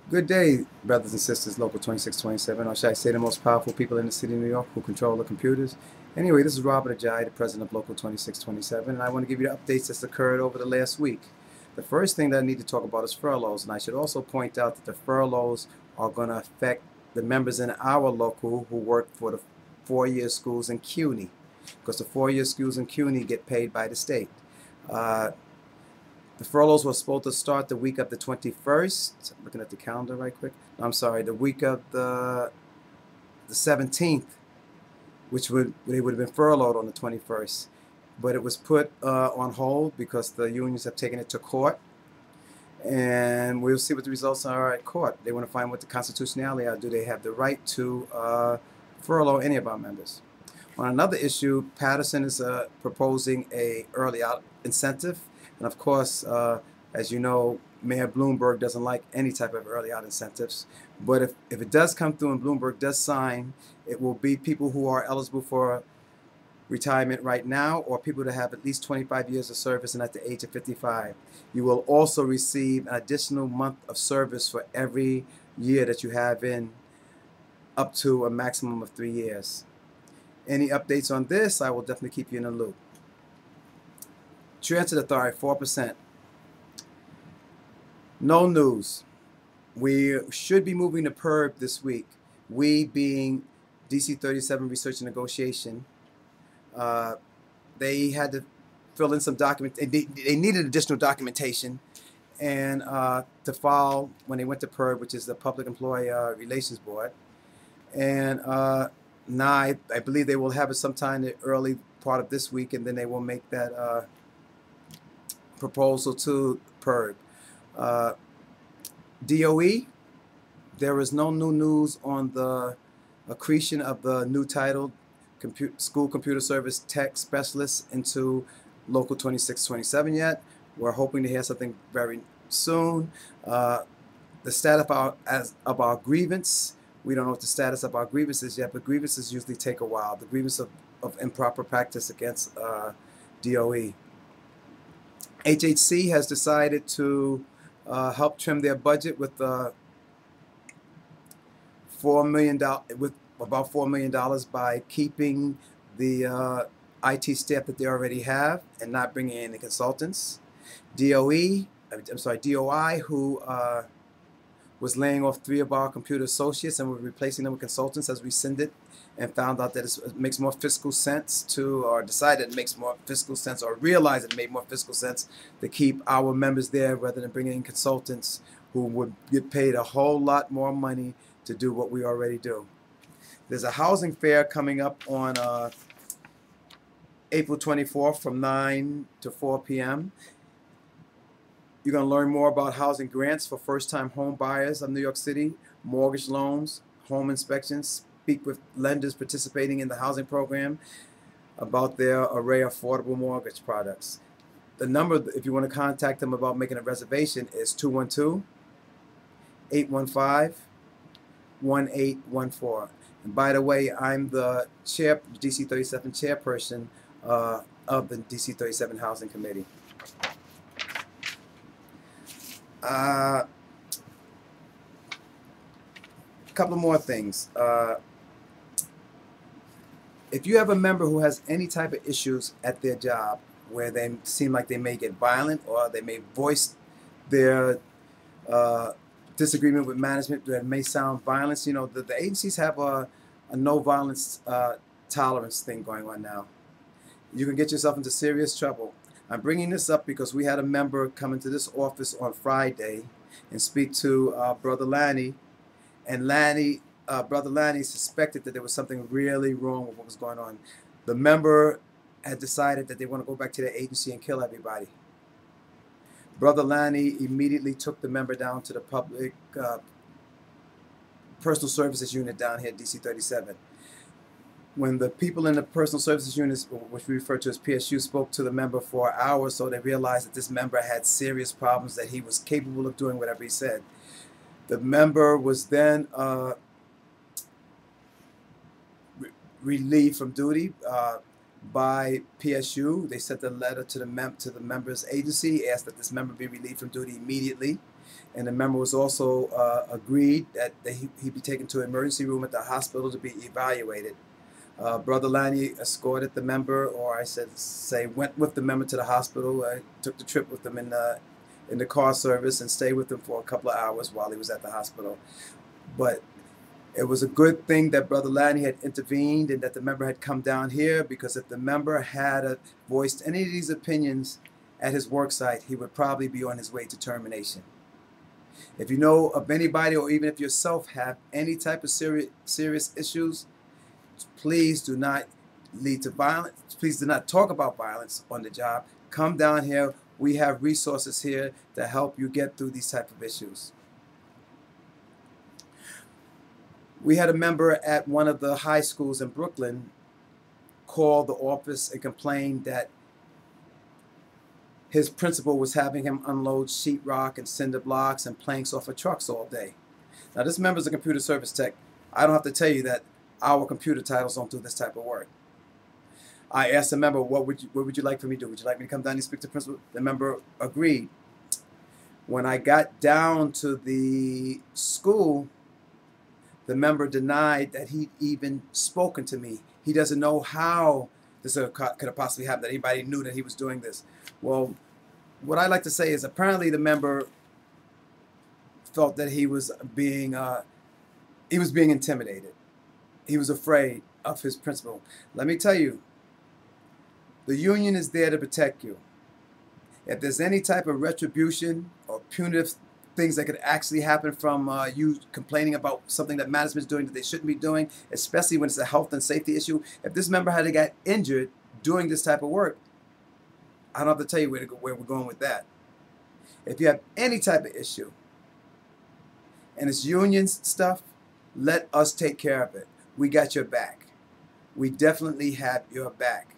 Good day, brothers and sisters, Local 2627, or should I say the most powerful people in the city of New York who control the computers. Anyway, this is Robert Ajayi, the president of Local 2627, and I want to give you the updates that's occurred over the last week. The first thing that I need to talk about is furloughs, and I should also point out that the furloughs are going to affect the members in our local who work for the four-year schools in CUNY, because the four-year schools in CUNY get paid by the state. The furloughs were supposed to start the week of the 21st. I'm looking at the calendar right quick. I'm sorry, the week of the 17th, which they would have been furloughed on the 21st. But it was put on hold because the unions have taken it to court. And we'll see what the results are at court. They want to find what the constitutionality are. Do they have the right to furlough any of our members? On another issue, Patterson is proposing a early out incentive. And of course, as you know, Mayor Bloomberg doesn't like any type of early out incentives. But if it does come through and Bloomberg does sign, it will be people who are eligible for retirement right now, or people that have at least 25 years of service and at the age of 55. You will also receive an additional month of service for every year that you have in, up to a maximum of 3 years. Any updates on this, I will definitely keep you in the loop. Transit Authority, 4%. No news. We should be moving to PERB this week. We being DC 37 Research and Negotiation. They had to fill in some document. They needed additional documentation, and to file when they went to PERB, which is the Public Employee Relations Board. And now I believe they will have it sometime in the early part of this week, and then they will make that proposal to PERB. DOE, there is no new news on the accretion of the new title, School Computer Service Tech Specialist, into Local 2627 yet. We're hoping to hear something very soon. The status of our grievance, we don't know what the status of our grievances yet, but grievances usually take a while. The grievance of improper practice against DOE. HHC has decided to help trim their budget with $4 million, with about $4 million by keeping the IT staff that they already have and not bringing in the consultants. DOI, who was laying off 3 of our computer associates, and we're replacing them with consultants, as we rescinded and found out that it makes more fiscal sense to, or decided it makes more fiscal sense, or realized it made more fiscal sense to keep our members there rather than bringing in consultants who would get paid a whole lot more money to do what we already do. There's a housing fair coming up on April 24th from 9 to 4 p.m. You're going to learn more about housing grants for first-time home buyers of New York City, mortgage loans, home inspections, speak with lenders participating in the housing program about their array of affordable mortgage products. The number, if you want to contact them about making a reservation, is 212-815-1814. And by the way, I'm the DC 37 chairperson of the DC 37 Housing Committee. A couple more things. If you have a member who has any type of issues at their job where they seem like they may get violent, or they may voice their disagreement with management that may sound violence, you know, the agencies have a no violence tolerance thing going on now. You can get yourself into serious trouble. I'm bringing this up because we had a member come into this office on Friday and speak to Brother Lanny, and Brother Lanny suspected that there was something really wrong with what was going on. The member had decided that they want to go back to their agency and kill everybody. Brother Lanny immediately took the member down to the public personal services unit down here at DC 37. When the people in the personal services unit, which we refer to as PSU, spoke to the member for an hour or so, they realized that this member had serious problems, that he was capable of doing whatever he said. The member was then relieved from duty. by PSU. They sent a letter to the members' agency, asked that this member be relieved from duty immediately. And the member was also agreed that he be taken to an emergency room at the hospital to be evaluated. Brother Lanny escorted the member, or I say went with the member to the hospital. I took the trip with them in the car service and stayed with him for a couple of hours while he was at the hospital. But it was a good thing that Brother Lanny had intervened and that the member had come down here, because if the member had voiced any of these opinions at his work site, he would probably be on his way to termination. If you know of anybody, or even if yourself have any type of serious issues, please do not lead to violence. Please do not talk about violence on the job. Come down here. We have resources here to help you get through these type of issues. We had a member at one of the high schools in Brooklyn call the office and complain that his principal was having him unload sheetrock and cinder blocks and planks off of trucks all day. Now, this member's a computer service tech. I don't have to tell you that our computer titles don't do this type of work. I asked the member, what would you like for me to do? Would you like me to come down and speak to the principal? The member agreed. When I got down to the school, the member denied that he'd even spoken to me. He doesn't know how this could have possibly happened, that anybody knew that he was doing this. Well, what I like to say is apparently the member felt that he was being intimidated. He was afraid of his principal. Let me tell you, the union is there to protect you. If there's any type of retribution or punitive things that could actually happen from you complaining about something that management is doing that they shouldn't be doing, especially when it's a health and safety issue. If this member had to get injured doing this type of work, I don't have to tell you where we're going with that. If you have any type of issue and it's union stuff, let us take care of it. We got your back. We definitely have your back.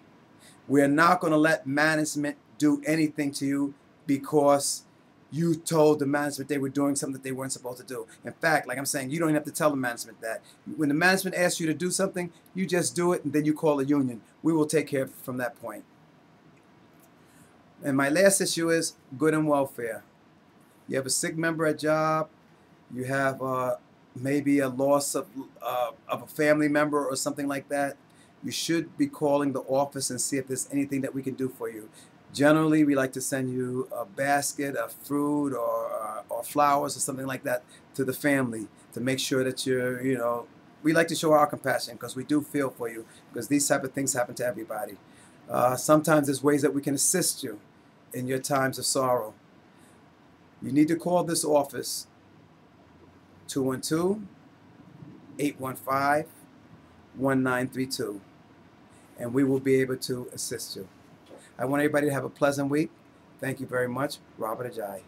We're not going to let management do anything to you because you told the management they were doing something that they weren't supposed to do. In fact, like I'm saying, you don't even have to tell the management that. When the management asks you to do something, you just do it and then you call a union. We will take care of it from that point. And my last issue is good and welfare. You have a sick member at job, you have maybe a loss of a family member or something like that, you should be calling the office and see if there's anything that we can do for you. Generally, we like to send you a basket of fruit or flowers or something like that to the family to make sure that you're, we like to show our compassion because we do feel for you, because these type of things happen to everybody. Sometimes there's ways that we can assist you in your times of sorrow. You need to call this office, 212-815-1932, and we will be able to assist you. I want everybody to have a pleasant week. Thank you very much. Robert Ajayi.